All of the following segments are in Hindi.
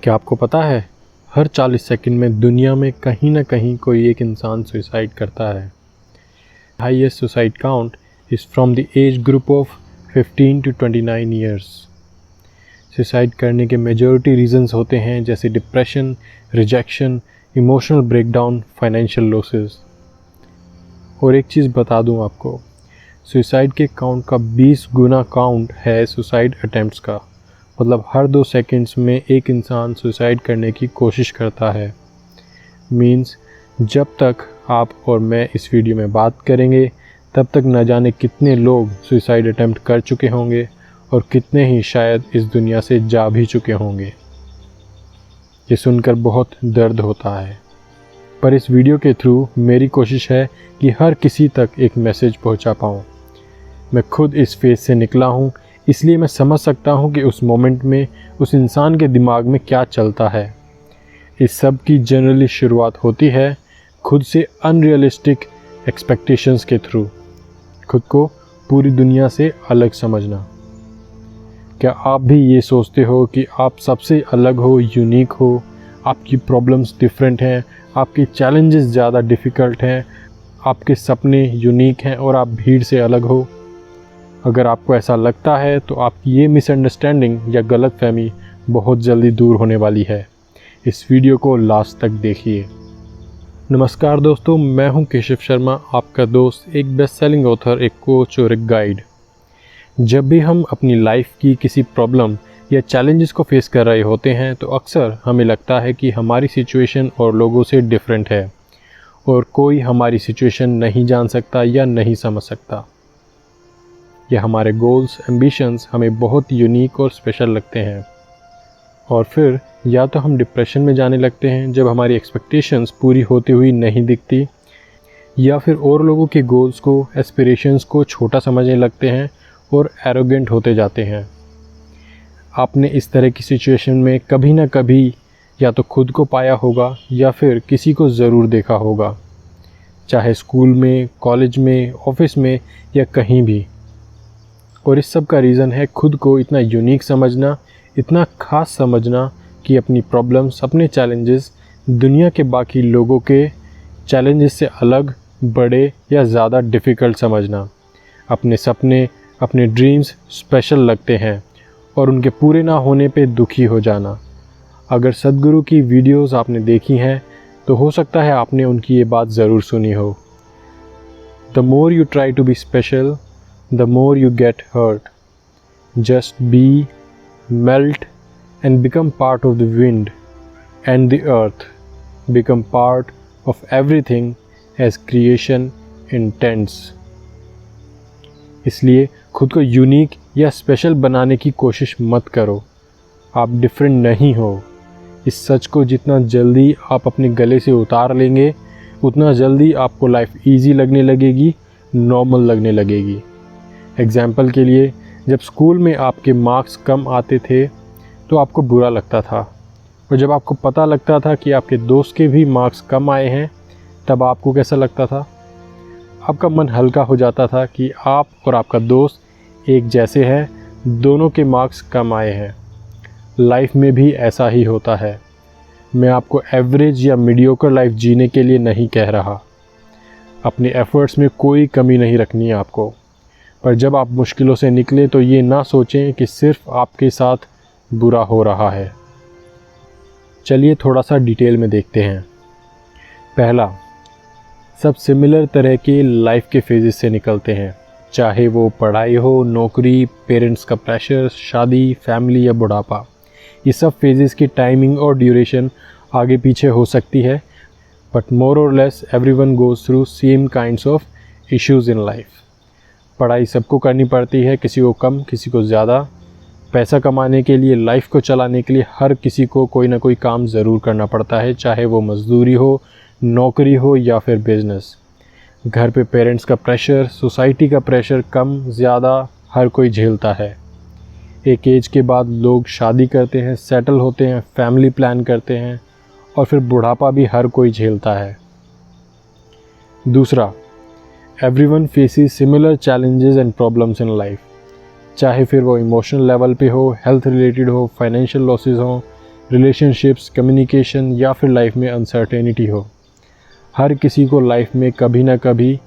क्या आपको पता है, हर 40 सेकंड में दुनिया में कहीं ना कहीं कोई एक इंसान सुसाइड करता है। Highest suicide count is from the age group of 15 to 29 years. Suicide करने के मेजॉरिटी रीजंस होते हैं जैसे depression, rejection, emotional breakdown, financial losses. और एक चीज़ बता दूं आपको, सुसाइड के काउंट का 20 गुना काउंट है सुसाइड अटेम्प्ट्स का। मतलब हर 2 सेकंड्स में एक इंसान सुसाइड करने की कोशिश करता है। मीन्स जब तक आप और मैं इस वीडियो में बात करेंगे तब तक न जाने कितने लोग सुसाइड अटेम्प्ट कर चुके होंगे और कितने ही शायद इस दुनिया से जा भी चुके होंगे। ये सुनकर बहुत दर्द होता है, पर इस वीडियो के थ्रू मेरी कोशिश है कि हर किसी तक एक मैसेज पहुंचा पाऊं। मैं खुद इस फेज से निकला हूं, इसलिए मैं समझ सकता हूं कि उस मोमेंट में उस इंसान के दिमाग में क्या चलता है। इस सब की जनरली शुरुआत होती है खुद से अनरियलिस्टिक एक्सपेक्टेशंस के थ्रू, खुद को पूरी दुनिया से अलग समझना। क्या आप भी ये सोचते हो कि आप सबसे अलग हो, यूनिक हो, आपकी प्रॉब्लम्स डिफरेंट हैं, आपके चैलेंजेस ज़्यादा डिफ़िकल्ट हैं, आपके सपने यूनिक हैं और आप भीड़ से अलग हो? अगर आपको ऐसा लगता है तो आपकी ये मिसअंडरस्टैंडिंग या गलतफहमी बहुत जल्दी दूर होने वाली है। इस वीडियो को लास्ट तक देखिए। नमस्कार दोस्तों, मैं हूं केशव शर्मा, आपका दोस्त, एक बेस्ट सेलिंग ऑथर, एक कोच और एक गाइड। जब भी हम अपनी लाइफ की किसी प्रॉब्लम या चैलेंजेस को फेस कर रहे होते हैं तो अक्सर हमें लगता है कि हमारी सिचुएशन और लोगों से डिफरेंट है और कोई हमारी सिचुएशन नहीं जान सकता या नहीं समझ सकता। या हमारे गोल्स, एम्बिशंस हमें बहुत यूनिक और स्पेशल लगते हैं। और फिर या तो हम डिप्रेशन में जाने लगते हैं जब हमारी एक्सपेक्टेशंस पूरी होती हुई नहीं दिखती, या फिर और लोगों के गोल्स को, एस्पिरेशंस को छोटा समझने लगते हैं और एरोगेंट होते जाते हैं। आपने इस तरह की सिचुएशन में कभी ना कभी या तो खुद को पाया होगा या फिर किसी को ज़रूर देखा होगा, चाहे स्कूल में, कॉलेज में, ऑफिस में या कहीं भी। और इस सब का रीज़न है खुद को इतना यूनिक समझना, इतना ख़ास समझना कि अपनी प्रॉब्लम्स, अपने चैलेंजेस दुनिया के बाकी लोगों के चैलेंजेस से अलग, बड़े या ज़्यादा डिफ़िकल्ट समझना। अपने सपने, अपने ड्रीम्स स्पेशल लगते हैं और उनके पूरे ना होने पे दुखी हो जाना। अगर सद्गुरु की वीडियोस आपने देखी हैं तो हो सकता है आपने उनकी ये बात ज़रूर सुनी हो। The more you try to be special, the more you get hurt. Just be, melt and become part of the wind and the earth. Become part of everything as creation intends. इसलिए खुद को यूनिक या स्पेशल बनाने की कोशिश मत करो। आप डिफरेंट नहीं हो। इस सच को जितना जल्दी आप अपने गले से उतार लेंगे उतना जल्दी आपको लाइफ इजी लगने लगेगी, नॉर्मल लगने लगेगी। एग्ज़ाम्पल के लिए, जब स्कूल में आपके मार्क्स कम आते थे तो आपको बुरा लगता था, और जब आपको पता लगता था कि आपके दोस्त के भी मार्क्स कम आए हैं तब आपको कैसा लगता था? आपका मन हल्का हो जाता था कि आप और आपका दोस्त एक जैसे हैं, दोनों के मार्क्स कम आए हैं। लाइफ में भी ऐसा ही होता है। मैं आपको एवरेज या मीडियोकर लाइफ जीने के लिए नहीं कह रहा। अपने एफ़र्ट्स में कोई कमी नहीं रखनी है आपको, पर जब आप मुश्किलों से निकले तो ये ना सोचें कि सिर्फ आपके साथ बुरा हो रहा है। चलिए थोड़ा सा डिटेल में देखते हैं। पहला, सब सिमिलर तरह के लाइफ के फेजेस से निकलते हैं, चाहे वो पढ़ाई हो, नौकरी, पेरेंट्स का प्रेशर, शादी, फैमिली या बुढ़ापा। ये सब फेजेस की टाइमिंग और ड्यूरेशन आगे पीछे हो सकती है, बट मोर और less everyone goes through same kinds of issues in life. पढ़ाई सबको करनी पड़ती है, किसी को कम, किसी को ज़्यादा। पैसा कमाने के लिए, लाइफ को चलाने के लिए हर किसी को कोई ना कोई काम ज़रूर करना पड़ता है, चाहे वो मज़दूरी हो, नौकरी हो या फिर बिज़नेस। घर पे पेरेंट्स का प्रेशर, सोसाइटी का प्रेशर कम ज़्यादा हर कोई झेलता है। एक एज के बाद लोग शादी करते हैं, सेटल होते हैं, फैमिली प्लान करते हैं, और फिर बुढ़ापा भी हर कोई झेलता है। दूसरा, everyone faces similar challenges and problems in life, चाहे फिर वो इमोशनल लेवल पे हो, हेल्थ रिलेटेड हो, फाइनेंशियल लॉसेस हो, रिलेशनशिप्स, कम्युनिकेशन या फिर लाइफ में अनसर्टेनिटी हो। हर किसी को लाइफ में कभी ना कभी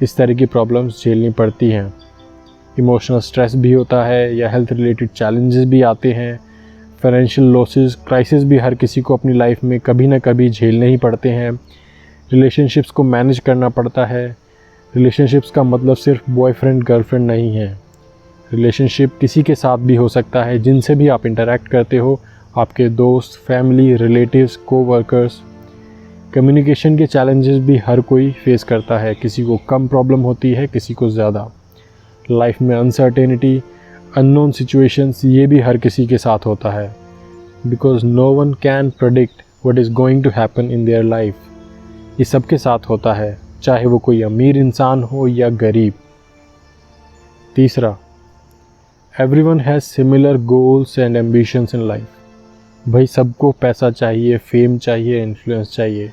इस तरह की प्रॉब्लम्स झेलनी पड़ती हैं। इमोशनल स्ट्रेस भी होता है या हेल्थ रिलेटेड चैलेंजेस भी आते हैं। फाइनेंशियल लॉसेस, क्राइसिस भी हर किसी को अपनी लाइफ में कभी ना कभी झेलने ही पड़ते हैं। रिलेशनशिप्स को मैनेज करना पड़ता है। रिलेशनशिप्स का मतलब सिर्फ बॉयफ्रेंड गर्लफ्रेंड नहीं है। रिलेशनशिप किसी के साथ भी हो सकता है, जिनसे भी आप इंटरेक्ट करते हो, आपके दोस्त, फैमिली, रिलेटिव्स, कोवर्कर्स। कम्युनिकेशन के चैलेंजेस भी हर कोई फेस करता है। किसी को कम प्रॉब्लम होती है, किसी को ज़्यादा। लाइफ में अनसर्टेनिटी, अननोन सिचुएशंस, ये भी हर किसी के साथ होता है। Because no one can predict what is going to happen in their life. ये सबके साथ होता है, चाहे वो कोई अमीर इंसान हो या गरीब। तीसरा, everyone has similar goals and ambitions in life. भाई सबको पैसा चाहिए, फेम चाहिए, इन्फ्लुएंस चाहिए।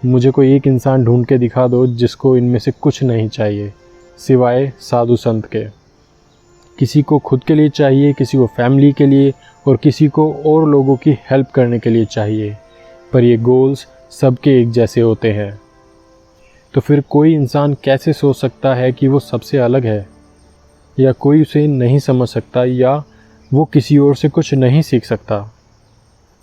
मुझे कोई एक इंसान ढूंढ के दिखा दो जिसको इनमें से कुछ नहीं चाहिए सिवाय साधु संत के। किसी को खुद के लिए चाहिए, किसी को फैमिली के लिए और किसी को और लोगों की हेल्प करने के लिए चाहिए। पर ये गोल्स सबके एक जैसे होते हैं। तो फिर कोई इंसान कैसे सोच सकता है कि वो सबसे अलग है, या कोई उसे नहीं समझ सकता, या वो किसी और से कुछ नहीं सीख सकता।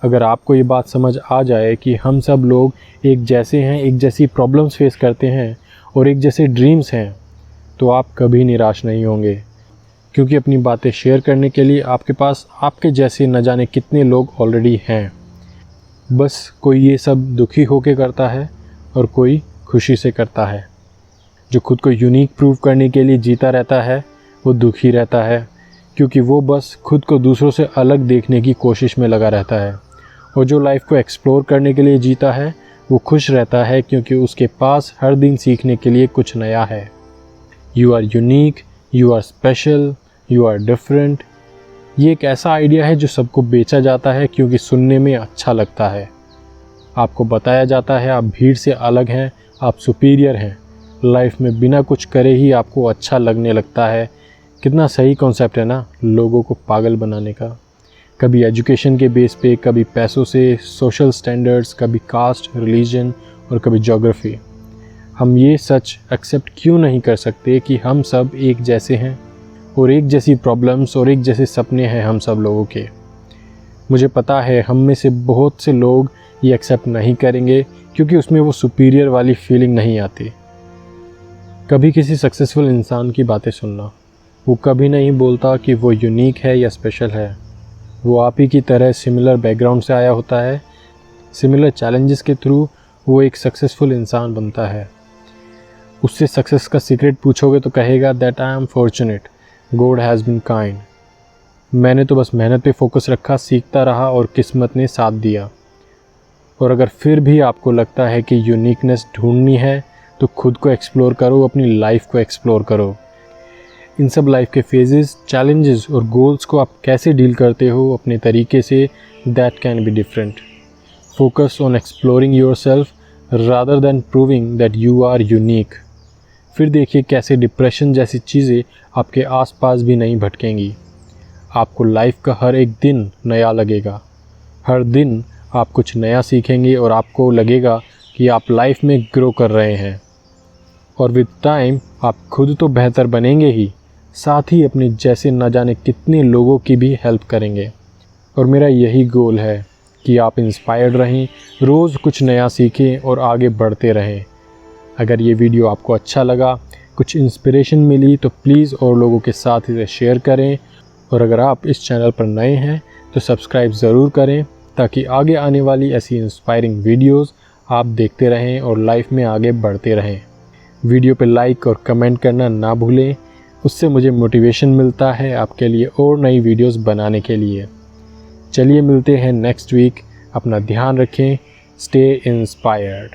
अगर आपको ये बात समझ आ जाए कि हम सब लोग एक जैसे हैं, एक जैसी प्रॉब्लम्स फेस करते हैं और एक जैसे ड्रीम्स हैं, तो आप कभी निराश नहीं होंगे। क्योंकि अपनी बातें शेयर करने के लिए आपके पास आपके जैसे न जाने कितने लोग ऑलरेडी हैं। बस कोई ये सब दुखी होके करता है और कोई खुशी से करता है। जो खुद को यूनिक प्रूव करने के लिए जीता रहता है वो दुखी रहता है, क्योंकि वो बस खुद को दूसरों से अलग देखने की कोशिश में लगा रहता है। और जो लाइफ को एक्सप्लोर करने के लिए जीता है वो खुश रहता है, क्योंकि उसके पास हर दिन सीखने के लिए कुछ नया है। You are unique, you are special, you are different. ये एक ऐसा आइडिया है जो सबको बेचा जाता है क्योंकि सुनने में अच्छा लगता है। आपको बताया जाता है आप भीड़ से अलग हैं, आप सुपीरियर हैं। लाइफ में बिना कुछ करे ही आपको अच्छा लगने लगता है। कितना सही कॉन्सेप्ट है ना, लोगों को पागल बनाने का। कभी एजुकेशन के बेस पे, कभी पैसों से, सोशल स्टैंडर्ड्स, कभी कास्ट, रिलीजन और कभी ज्योग्राफी। हम ये सच एक्सेप्ट क्यों नहीं कर सकते कि हम सब एक जैसे हैं और एक जैसी प्रॉब्लम्स और एक जैसे सपने हैं हम सब लोगों के। मुझे पता है हम में से बहुत से लोग ये एक्सेप्ट नहीं करेंगे क्योंकि उसमें वो सुपीरियर वाली फीलिंग नहीं आती। कभी किसी सक्सेसफुल इंसान की बातें सुनना, वो कभी नहीं बोलता कि वो यूनिक है या स्पेशल है। वो आप ही की तरह सिमिलर बैकग्राउंड से आया होता है। सिमिलर चैलेंजेस के थ्रू वो एक सक्सेसफुल इंसान बनता है। उससे सक्सेस का सीक्रेट पूछोगे तो कहेगा that I am fortunate, God has been kind. मैंने तो बस मेहनत पे फोकस रखा, सीखता रहा और किस्मत ने साथ दिया। और अगर फिर भी आपको लगता है कि यूनिकनेस ढूंढनी है तो खुद को एक्सप्लोर करो, अपनी लाइफ को एक्सप्लोर करो। इन सब लाइफ के फेजेस, चैलेंजेस और गोल्स को आप कैसे डील करते हो अपने तरीके से, that can be different. Focus on exploring yourself rather than proving that you are unique. फिर देखिए कैसे डिप्रेशन जैसी चीज़ें आपके आसपास भी नहीं भटकेंगी। आपको लाइफ का हर एक दिन नया लगेगा। हर दिन आप कुछ नया सीखेंगे और आपको लगेगा कि आप लाइफ में ग्रो कर रहे हैं। और विद टाइम आप खुद तो बेहतर बनेंगे ही, साथ ही अपने जैसे न जाने कितने लोगों की भी हेल्प करेंगे। और मेरा यही गोल है कि आप इंस्पायर्ड रहें, रोज़ कुछ नया सीखें और आगे बढ़ते रहें। अगर ये वीडियो आपको अच्छा लगा, कुछ इंस्पिरेशन मिली, तो प्लीज़ और लोगों के साथ इसे शेयर करें। और अगर आप इस चैनल पर नए हैं तो सब्सक्राइब ज़रूर करें, ताकि आगे आने वाली ऐसी इंस्पायरिंग वीडियोस आप देखते रहें और लाइफ में आगे बढ़ते रहें। वीडियो पे लाइक और कमेंट करना ना भूलें, उससे मुझे मोटिवेशन मिलता है आपके लिए और नई वीडियोस बनाने के लिए। चलिए मिलते हैं नेक्स्ट वीक। अपना ध्यान रखें। Stay inspired.